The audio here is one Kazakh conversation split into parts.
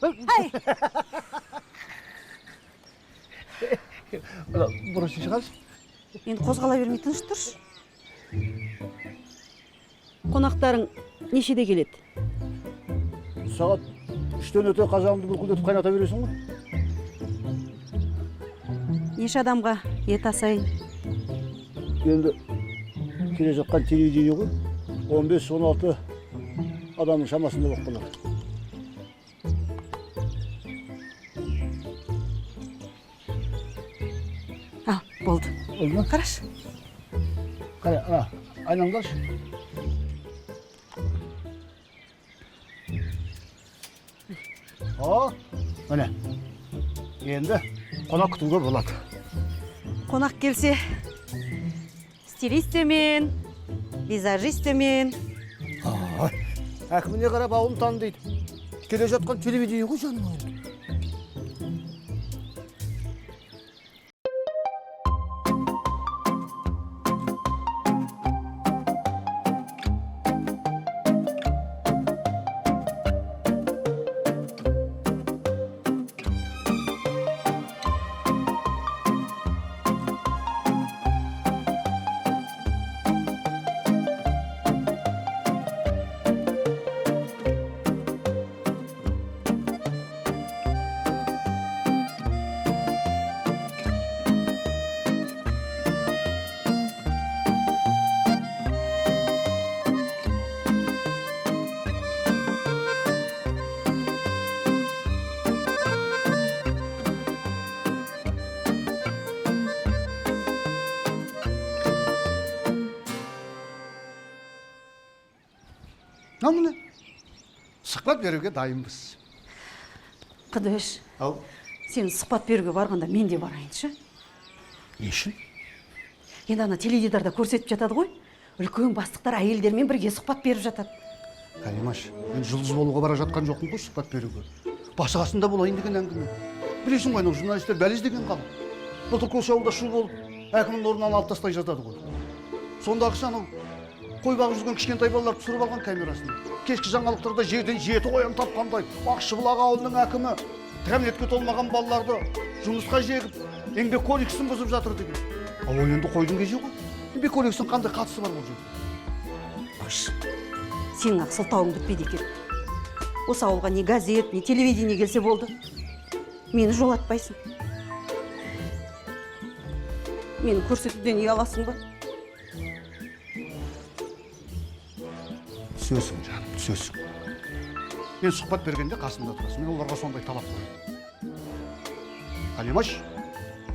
Ай! Бұрыш шығаршы. Енді қозғала бермей тыныш тұршы. Қонақтарың нешеде келеді? Сағат 3-тен өте қазаныңды бүлкілдетіп қайната бересің ғой. Неше адамға ет асайын? Енді келе жатқан телевидение ғой. 15-16 адамның шамасында болып қалады. Болды. Oldu mu? Қарашы. Қара, айналыңдаршы. Міне. Енді қонақ күтуге болады. Қонақ келсе, стилистемен, визажистемен. Әкіміне қарап ауылын таныдайды. Келе жатқан телевидение ғой жаным. Намыны сұхбат беруге дайынбыз. Қыдыш, Ау, сен сұхбат беруге барғанда мен де барайыншы. не үшін? Енді ана теледидарда көрсетіп жатады ғой. Үлкен бастықтар әйелдермен бірге сұхбат беріп жатады. Калимаш, мен жұлдыз болуға бара жатқан жоқпын ғой сұхбат беруге. Басы-қасында болайын деген әңгіме. Білесің ғой, журналистер бәліз деген қалып. Былтыр көрші ауылда шу болып, әкімнің орнынан алып тастай жатады ғой. Сондағысы анау қой бағып жүрген кішкентай балалар түсіріп алған камерасын. Кешкі жаңалықтарда жерден 7 қоян тапқандай Ақшыбұлақ ауылының әкімі кәмелетке толмаған балаларды жұмысқа жегіп, еңбек кодексін бұзып жатыр деген. Ал ол енді қойдың кезі ғой. Еңбек кодексінің қандай қатысы бар бұл жерде? Қош, сенің ақ сылтауың бітпейді екен. Осы ауылға не газет, не телевидение келсе болды. Мені жолатпайсың. Мені көрсетуден ұяласың ба? Түсесің, жаным, түсесің. Мен сұхбат бергенде қасымда тұрасың. Мен оларға сондай талап қоямын. Калимаш,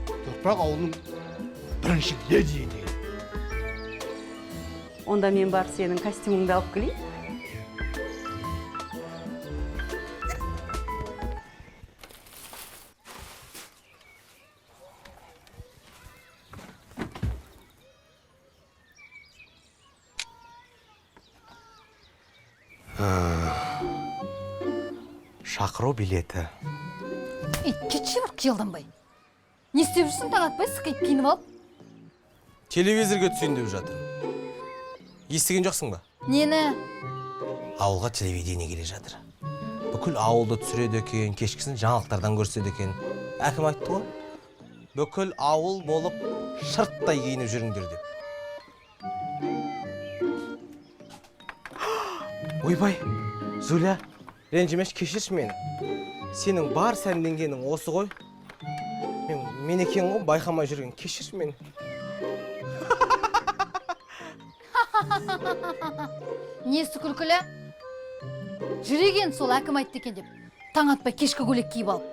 Төртбақ ауылының бірінші леди деген. Онда мен бар сенің костюмыңды алып келейін. Шақыру билеті. Кетші бір қиялданбай. Не істеп жүрсің, таң атпай сықайып киініп алып? Телевизорға түсейін деп жатыр. Естіген жоқсың ба? Нені? Ауылға телевидение келе жатыр. Бүкіл ауылды түсіреді екен, кешкісін жаңалықтардан көрсетеді екен. Әкім айтты ғой. Бүкіл ауыл болып шырттай киініп жүріңдер деп. Ойбай, Зуля, ренжімеш, кешірші мені. Сенің бар сәнденгенің осы ғой. Мен екен ғой, байқамай жүрген. Кешірші мені. Несі күлкілі? Жүреген сол әкім айтты екен деп. Таң атпай кешкі көйлек киіп алып.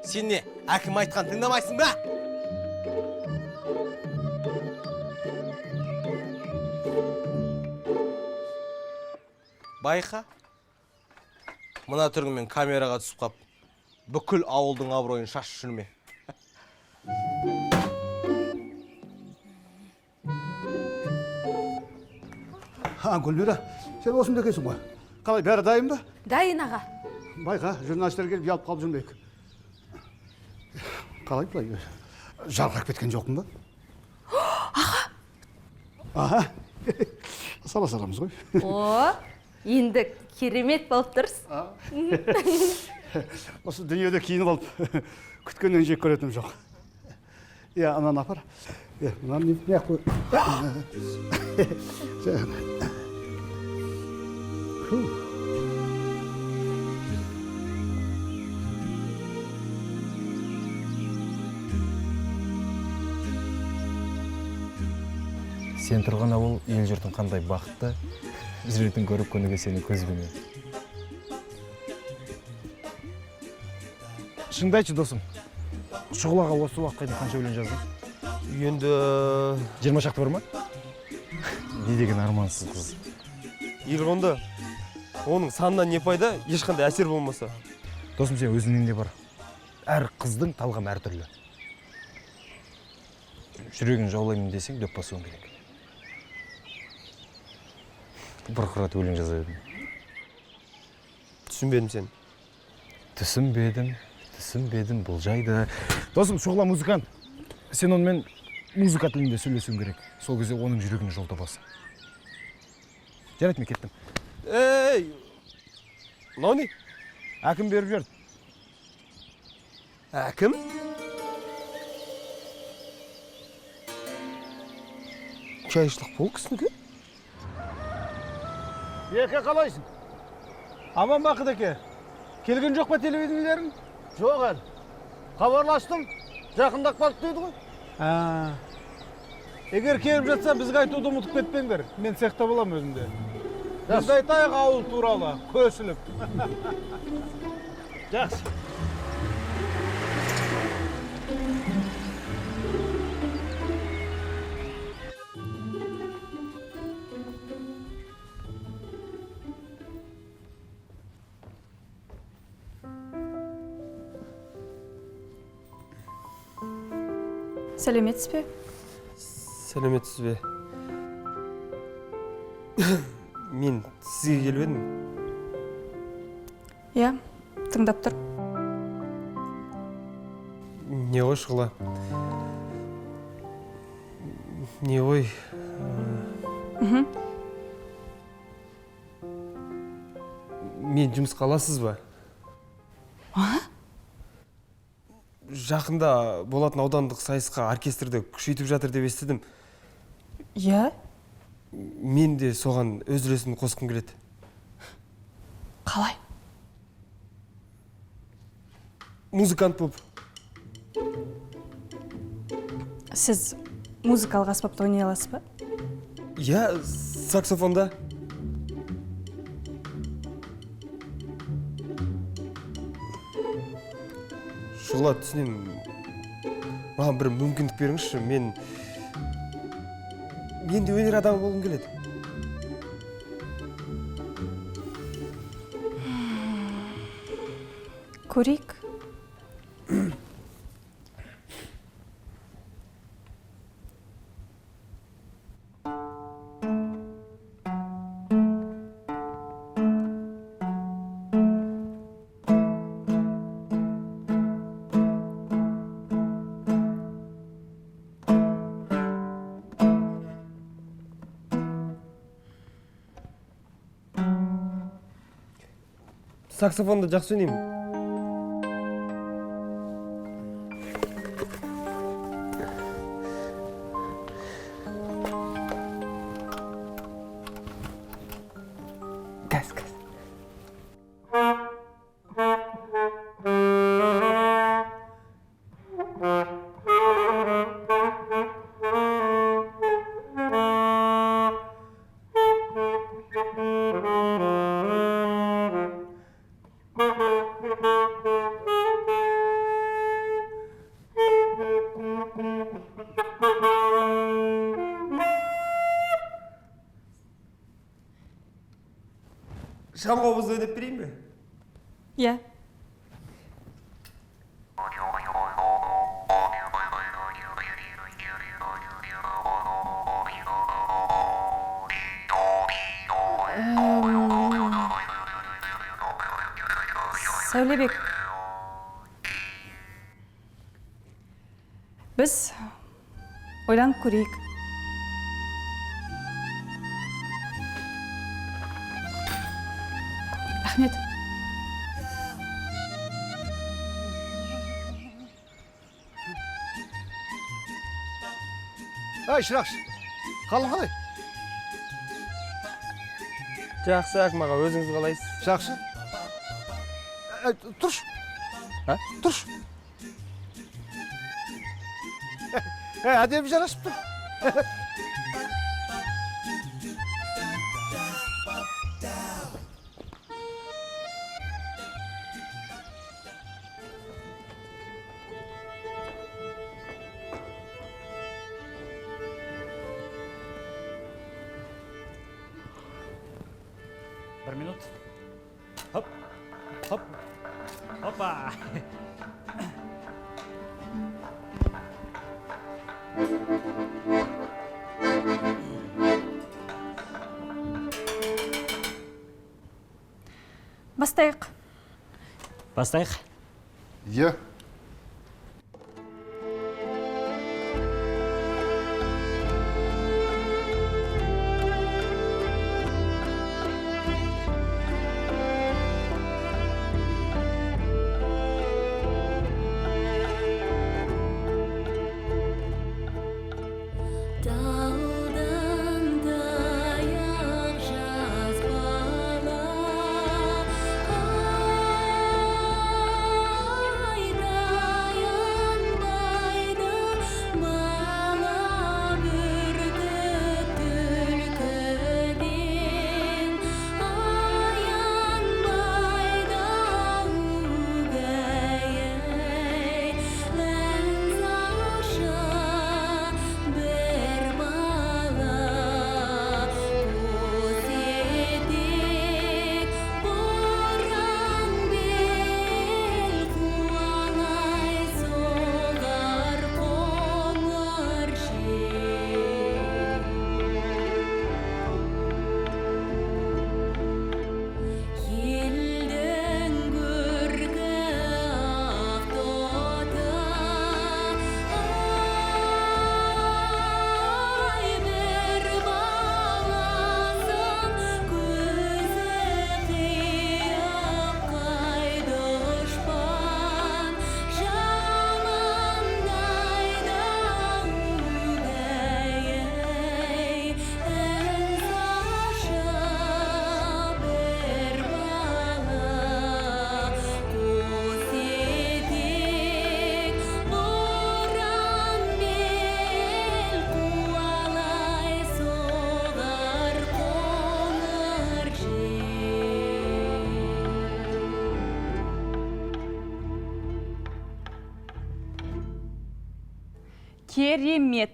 Сен не, әкім айтқан тыңдамайсың ба? Байқа. Мына түріңмен камераға түсіп қап, бүкіл ауылдың абыройын шашып жүрме. Гүлмира, сен осында екенсің ғой. Қалай, бәрі дайын ба? Дайын аға. Байқа, журналистер келіп ұялып қалып жүрмейік. Қалай бұлай? Жарқақ кеткен жоқпын ба? Аға! Сала саламыз ғой. О, енді керемет болып тұрсың. Осы дүниеде киініп алып күткеннен жек көретінім жоқ. Иә, ананы апар. Мынаны не қой. Сен тұрған ауыл ел жұртың қандай бақытты, жүретін көріп көніге сені көзбенен. Шыныңды айтшы, досым. Шұғылаға осы уақытқа дейін қанша өлең жаздың? Енді 20 шақты бар ма? Не деген армансыз қыз. елғонда оның санынан не пайда, ешқандай әсер болмаса. Досым, сен өзіңнен де бар. Әр қыздың талғамы әртүрлі. Жүрегін жаулаймын десең, дөп басуың керек. Бұрқырат өлең жаза едім. Түсінбедім сен. Түсінбедім бұл жайды. Досым, шұғыла музыкант. Сен онымен музыка тілінде сөйлесуің керек. Сол кезде оның жүрегіне жол табасың. Жарайды, мен кеттім. Ей! Мынау не? Әкім беріп жүрді. Әкім? Чайшылық бұл кісінікі? Еке қалайсың? Аман бақыт еке. Келген жоқ па телевидениелерің? Жоқ әлі. Хабарластым. Жақындап қалды дейді ғой. Егер келіп жатса, бізге айтуды ұмытып кетпеңдер. Мен цехта болам өзімде. Біз айтайық ауыл туралы, көсіліп. Жақсы. Сәлеметсіз бе? Сәлеметсіз бе? Мен сізге келіп едім. Иә, тыңдап тұр. Не ғой шұғыла? Не ғой? Мен жұмысқа аласыз ба? Жақында болатын аудандық сайысқа оркестрді күшейтіп жатыр деп естідім. Иә? Мен де соған өз үлесімді қосқым келеді. Қалай? Музыкант болып. Сіз музыкалық аспапта ойнай аласыз ба? Иә, саксофонда. Шұғыла, түсінемін. Маған бір мүмкіндік беріңізші. Мен де өнер адамы болғым келеді. Көрейік. Саксофонда жақсы ойнаймын. Кәс. Шамғобызды өйнеп берейін бе? Иә. Сәулебек. Біз ойланып көрейік. Рахмет. Ай, Шырақшы, қалың қалай? Жақсы әкім аға, өзіңіз қалайсыз? Жақсы. Тұрш. А? Тұрш. Әдемі жарасып тұр. Bir minut. Hop. Hop. Hoppa. Бастайық. Бастайық. Иә. Daldan dayak jaz bala, ay dayanmaydı bala bürküt tülküden, ayanmaydı ugayay, lenzaşa bir bala kuzedik boran bel kualay soğar konar Yelden gürge avtoda ay bir bağlasın göze kıyıp kaydışpan Şamandayda ugayay en saşa bir bala kuzedik boran bel kualay soğar konar Керемет.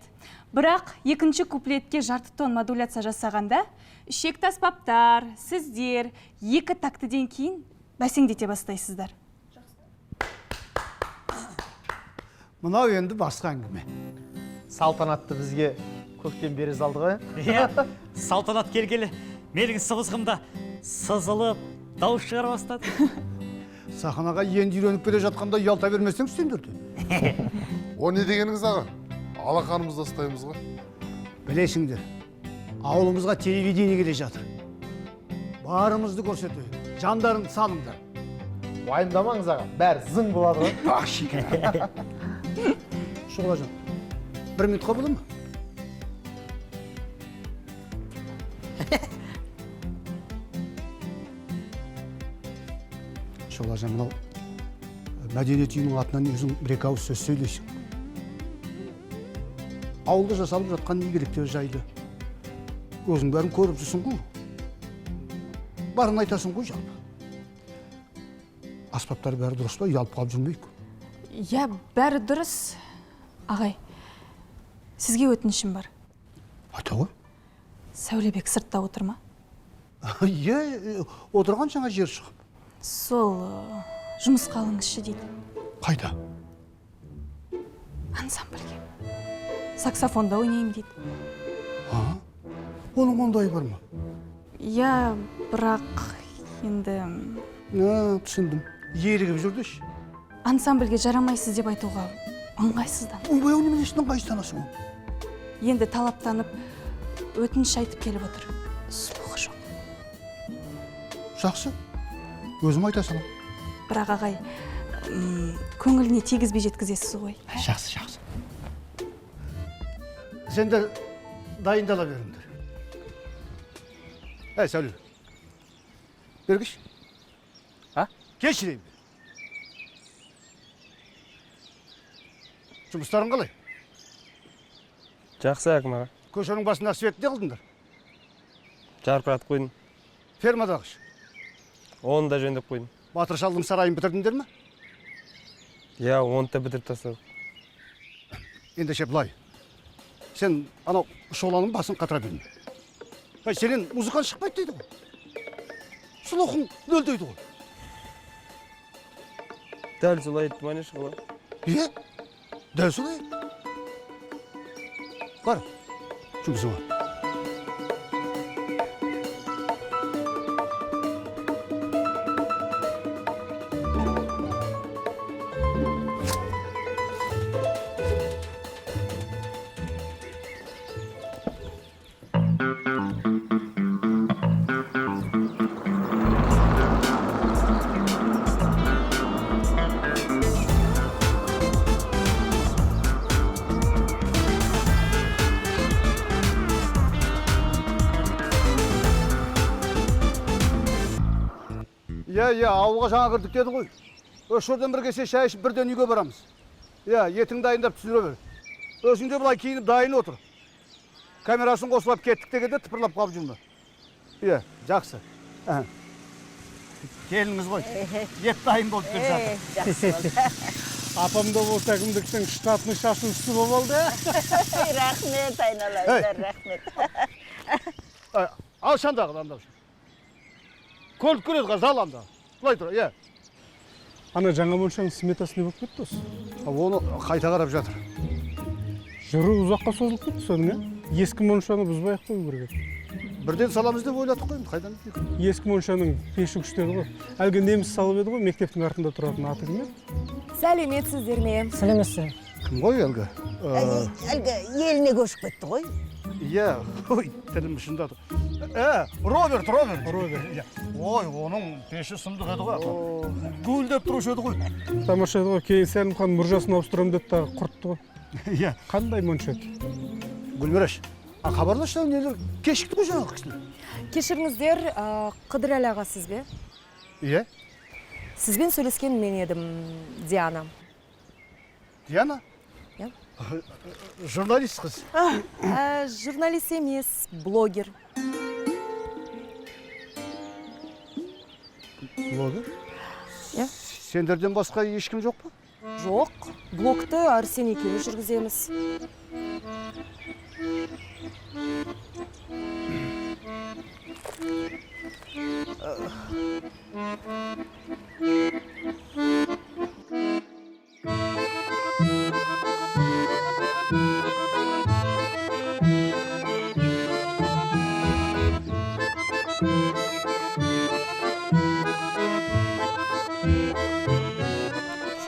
Бірақ екінші куплетке жарты тон модуляция жасағанда, ішек таспаптар, сіздер екі тактіден кейін бәсеңдете бастайсыздар. Мынау енді басқа әңгіме. Салтанатты бізге көктен бері салды ғой. Иә, салтанат келгелі. Менің сыбызғымда сызылып, дауыс шығара бастады. Сахнаға енді үйреніп келе жатқанда ұялта бермесең сендерді. О не дегеніңіз аға? Алақанымызды ұстаймыз ғой. Білесіңдер, ауылымызға телевидение келе жатыр. Барымызды көрсетейік, жандарыңды салыңдар. Уайымдамаңыз аға, бәрі зың болады ғой. Ах, шекер. Шұғылажан, бір минутқа болады ма? Шұғылажан, мынау мәдениет үйінің атынан өзің бір-екі ауыз сөз сөйлейсің. Ауылда жасалып жатқан игіліктер жайлы. Өзің бәрін көріп жүрсің ғой. Барын айтасың ғой жалпы. Аспаптар бәрі дұрыс па, ұялып қалып жүрмейік. Иә, бәрі дұрыс. Ағай, сізге өтінішім бар. Айта ғой. Сәулебек сыртта отыр ма? Иә, отырған жаңа жер шығып. Сол жұмысқа алыңызшы дейді. Қайда? Ансамбльге. Саксофонда ойнаймын дейді. Оның ондай бар ма? Иә, бірақ енді Түсіндім. Ерігіп жүрдеш. ансамбльге жарамайсыз деп айтуға ыңғайсыздан. Ойбай, оны мен ешінің қайстанасың? Енді талаптанып өтініш айтып келіп отыр. Сұлығы жоқ. Жақсы. Өзім айта салам. Бірақ ағай, көңіліне тегізбей жеткізесіз ғой. Жақсы. Sen de dayındala беріңдер. Сәуле. Бергіш. Кешірейін. Жұмыстарың қалай? Жақсы әкім аға. Көшенің басында свет не қылдыңдар? Жарқыратып қойдым. Фермадағыш. Оны да жөндеп қойдым. Батыр шалдың сарайын бітірдіңдер ме? Иә, оны да бітіріп тастадық. Ендеше былай. Сен анау шоланың басын қатыра берме. Сенен музыкан шықпайды дейді ғой. Слухың нөл дейді ғой. Дәл солай етті мане шықыла. Дәл солай. Бар, жұмысыңа. Ауылға жаңа кірдік деді ғой. Осы жерден бір кесе шай ішіп бірден үйге барамыз. Етің дайындап түсіре бер. Өзің де былай киініп дайын отыр. Камерасын қосылап кеттік дегенде тыпырлап қалып жүрме. Жақсы. Келіңіз ғой. Ет дайын болып келе жатыр. Жақсы болды. Апамда болса әкімдіктің штатный шашыншысы болып алды. Рахмет, айналайындар, рахмет. Ал шандағы анда. Көлік көреді қазал анда. Былай тұр, Ана жаңа моншаның сметасы не болып кетті осы? Оны қайта қарап жатыр. Жүрі ұзаққа созылып кетті соның, Ескі моншаны бұзбай-ақ қою керек. Бірден саламыз деп ойладық қой, қайдан дейік? Ескі моншаның пеші күштеді ғой. Әлгі неміс салып еді ғой, мектептің артында тұратын аты кім еді? Сәлеметсіздер ме? Сәлеметсіз. Кім ғой әлгі? Әлгі еліне көшіп кетті ғой. Ой, тілім ұшында тұр. Роберт. Ой, оның пеші сұмдық еді ғой. Гүлдеп тұрушы еді ғой. Тамаша еді ғой, кейін Сәлімхан мұржасын ауыстырам деді тағы құртты ғой. Қандай монша еді? Гүлмираш, хабарлашы нелер кешікті ғой жаңағы кісілер. Кешіріңіздер, Қыдырәлі аға сіз бе? Сізбен сөйлескен мен едім, Диана. Диана? Журналист қыз. Журналист емес, блогер. Блогер? Сендерден басқа ешкім жоқ па? Жоқ, блогты Арсен екеуі жүргіземіз.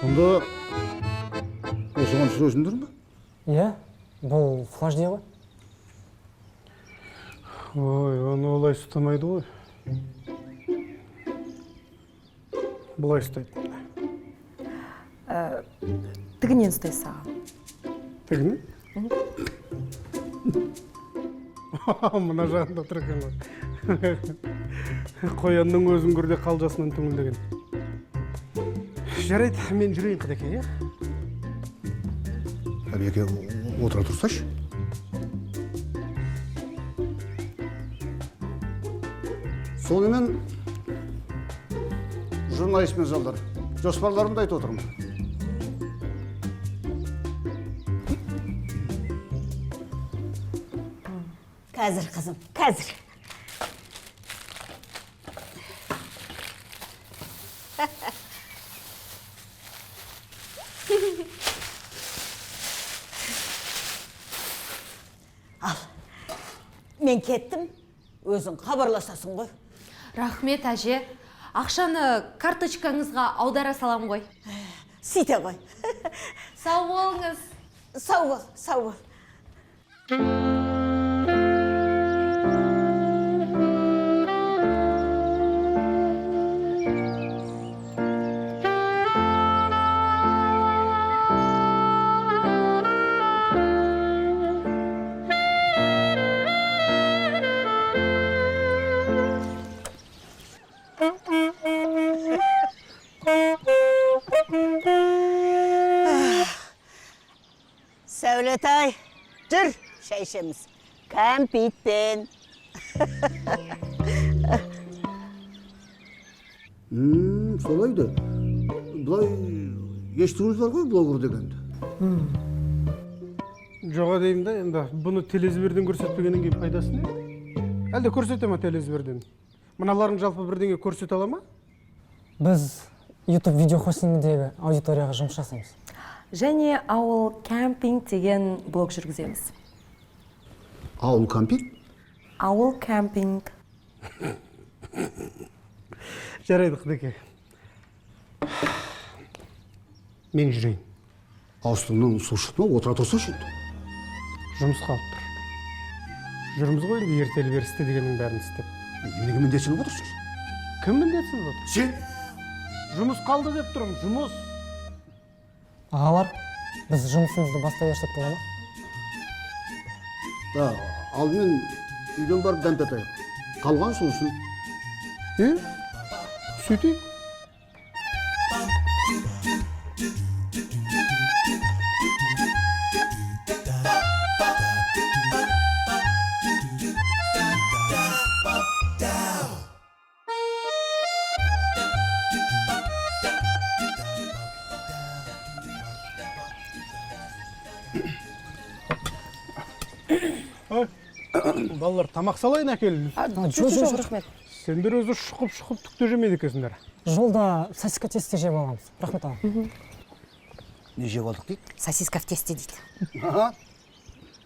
Сонда осыған түсіресіңдер ме? Бұл флажде ғой. Ой, оны олай ұстамайды ғой. Бұлай ұстайды. Тігінен ұстай саған. Тігінен? Мына жағында тұр екен ғой. Қоянның өзін көрде қалжасынан түңілдеген. Жарайды, мен жүрейін Қыдеке, Әбеке, отыра тұрсашы. Сонымен журналист пен залдар, жоспарларымды айтып отырмын. Қазір, қызым, қазір. Ал, мен кеттім, өзің хабарласасың ғой. Рахмет, әже. Ақшаны карточкаңызға аудара салам ғой. Сөйте ғой. Сау болыңыз. Сау бол, сау бол. Дәулетай, жүр, шай ішеміз. Кәмпиттен. Солай да. Бұлай естуіңіз бар ғой блогер дегенді. Жоға деймін да, енді бұны телевизорден көрсетпегеннен кейін пайдасы не? Әлде көрсете ма телевизорден? Мыналарың жалпы бірдеңе көрсете ала ма? Біз YouTube видео хостингіндегі аудиторияға жұмыс жасаймыз. Және ауыл кемпинг деген блог жүргіземіз. Ауыл кампинг? Ауыл кемпинг. Жарайды, Құдеке. Мен жүрейін. Астыңнан су шықпа, отыра тұрсашы. Жұмыс қалып тұр. Жүрміз ғой енді ертелі берісті дегеннің бәрін істеп. Неге міндетсініп отырсыз? Кім міндетсініп отыр? Сен? Жұмыс қалды деп тұрмын, жұмыс. Ағалар, біз жұмысымызды бастай берсек бола ма? Да, алдымен үйден барып дәмпе атайық. Қалған сосын. Сөйтейік. Балалар, тамақ салайын әкелін. Жоқ, рахмет. Сендер өзі шұқып түкті жемейді екенсіңдер. Жолда сосиска тесте жеп аламыз. Рахмет аға. Не жеп алдық дейді? Сосиска в тесте дейді.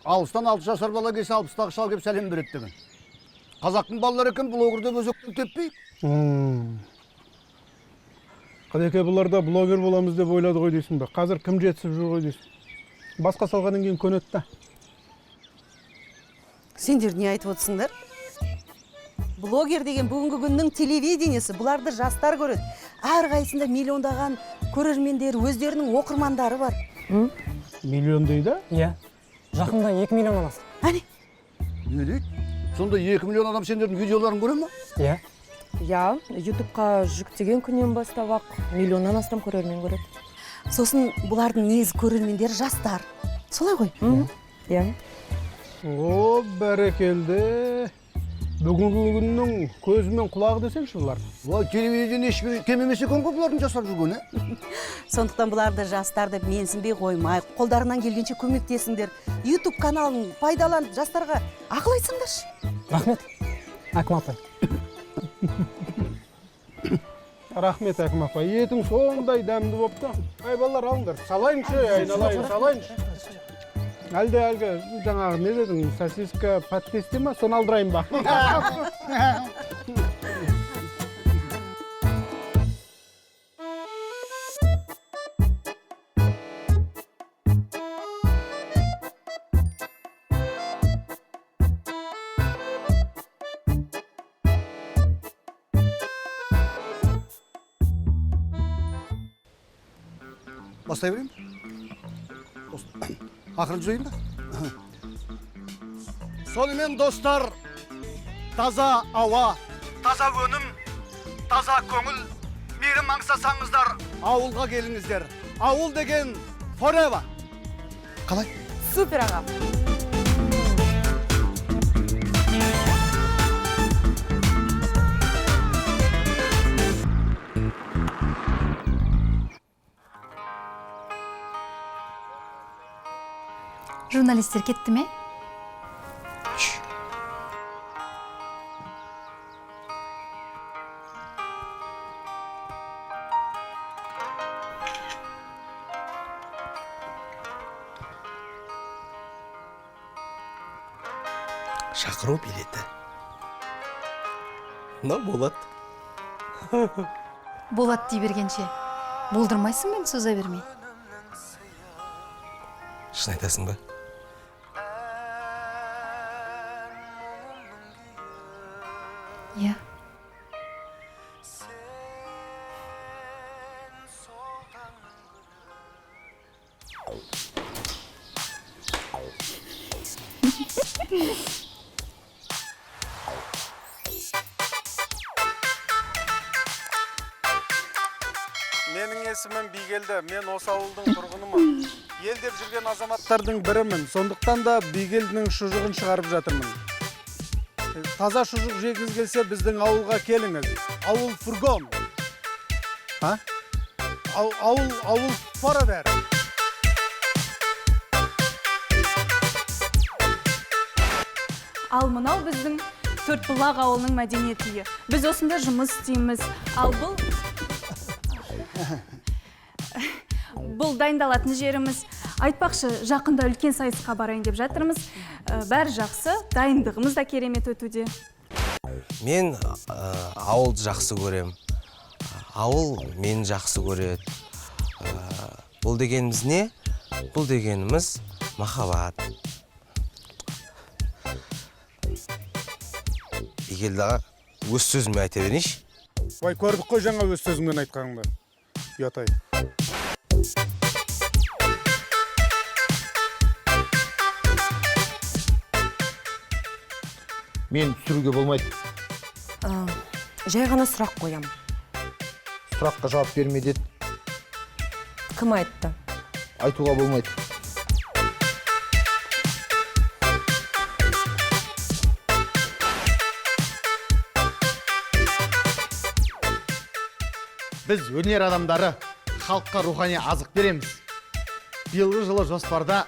Алыстан 6 жасар бала келсе 60-тағы шал кеп сәлем береді деген. Қазақтың балалары екен блогер деп өзектен теппейік. Қадеке, бұларда блогер боламыз деп ойлады ғой дейсің бе? Қазір кім жетісіп жүр ғой дейсің? Басқа салғаннан кейін көнетті. Сендер не айтып отырсыңдар? Блогер деген бүгінгі күннің телевидениесі, бұларды жастар көреді. Әрқайсында миллиондаған көрермендер, өздерінің оқырмандары бар. Миллион дейді? Иә. Жақында 2 миллионнан асты. Әне? Не дейді? Сонда 2 миллион адам сендердің видеоларын көре ма? Иә. Я, ютубқа жүктеген күннен бастап ақ миллионнан астам көрермен көреді. Сосын бұлардың негізгі көрермендері жастар. Солай ғой? Иә. О, бәрекелді. Бүгінгі күннің көзі мен құлағы десеңші бұлар. Телевидение ешбір кем емес екен ғой бұлардың жасап жүргені. Сондықтан бұларды жастар деп менсінбей қоймай, қолдарынан келгенше көмектесіңдер. YouTube каналын пайдаланып жастарға ақыл айтсыңдаршы. Рахмет, Әкім апай. Рахмет, Әкім апай. Етің сондай дәмді бопты. Ай, балалар, алыңдар. Салайыншы, айналайын, салайыншы. Әлде әлгі жаңағы не дедің, сосиска паттесте ма? Соны алдырайын ба? Бастай берейін? Ақырын жүрейін ба? Сонымен достар, таза ауа, таза өнім, таза көңіл, мейірім аңсасаңыздар, ауылға келіңіздер. Ауыл деген forever. Қалай? Супер аға. Журналистер кетті ме? Шақыру билеті. Но болады. Болады дей бергенше. Болдырмайсың мен соза бермей. Шын айтасың ба? Иә. Менің есімім Бигелді, мен осы ауылдың тұрғынымын. Елді іздеп жүрген азаматтардың бірімін. Сондықтан да бигелдінің шұжығын шығарып жатырмын. Таза шұжық жегіңіз келсе, біздің ауылға келіңіз. Ауыл фургон. Ha? Ауыл para ver. Ал мынау біздің Төртбұлақ ауылының мәдениет үйі. Біз осында жұмыс істейміз. Ал бұл дайындалатын жеріміз. Айтпақшы, жақында үлкен сайысқа барайын деп жатырмыз. Бәрі жақсы, дайындығымыз да керемет өтуде. Мен ауылды жақсы көрем. Ауыл мені жақсы көреді. Бұл дегеніміз не? Бұл дегеніміз махаббат. Игелдаға өз сөзімді айта берейінші. Ой, көрдік қой жаңа өз сөзіңмен айтқаныңды. Ұятай. Мен түсіруге болмайды. Жай ғана сұрақ қоям. Сұраққа жауап берме деді. Кім айтты? Айтуға болмайды. Біз өнер адамдары халыққа рухани азық береміз. Биылғы жылы жоспарда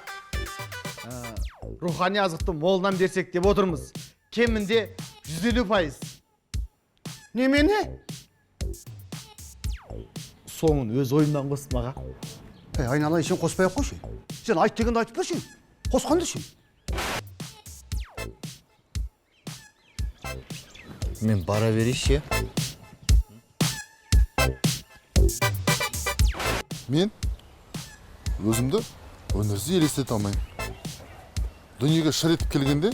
рухани азықты молынан берсек деп отырмыз. Кемінде 150%. Немене? Соңын өз ойымнан қостым аға. Айналайын, сен қоспай ақ қойшы. Сен айт дегенді айтып берші. Қосқанды сен. Мен бара берейші. Мен өзімді өнерсіз елестете алмаймын. Дүниеге шыр етіп келгенде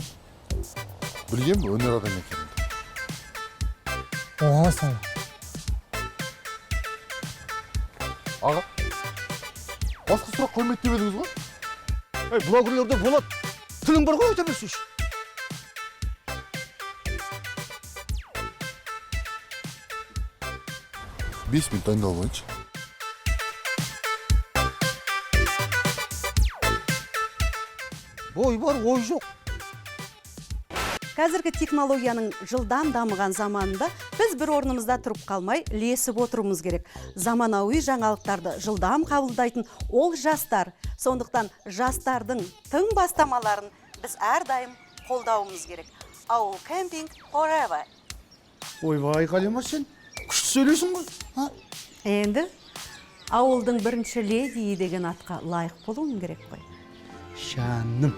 білгем өнер адам екенімді. Оға сан. Аға, басқа сұрақ қоймайды деп едіңіз ғой? Блогерлерде болады. Тілің бар ғой, өте берсейші. Бес минут дайындалып алайыншы. Ой бар, ой жоқ. Қазіргі технологияның жылдам дамыған заманында біз бір орнымызда тұрып қалмай, лесіп отыруымыз керек. Заманауи жаңалықтарды жылдам қабылдайтын ол жастар. Сондықтан жастардың тың бастамаларын біз әрдайым қолдауымыз керек. Ауыл кемпинг forever. Ойбай, Қалима, сен күшті сөйлейсің ғой. Енді ауылдың бірінші леди деген атқа лайық болуым керек қой. Жаным.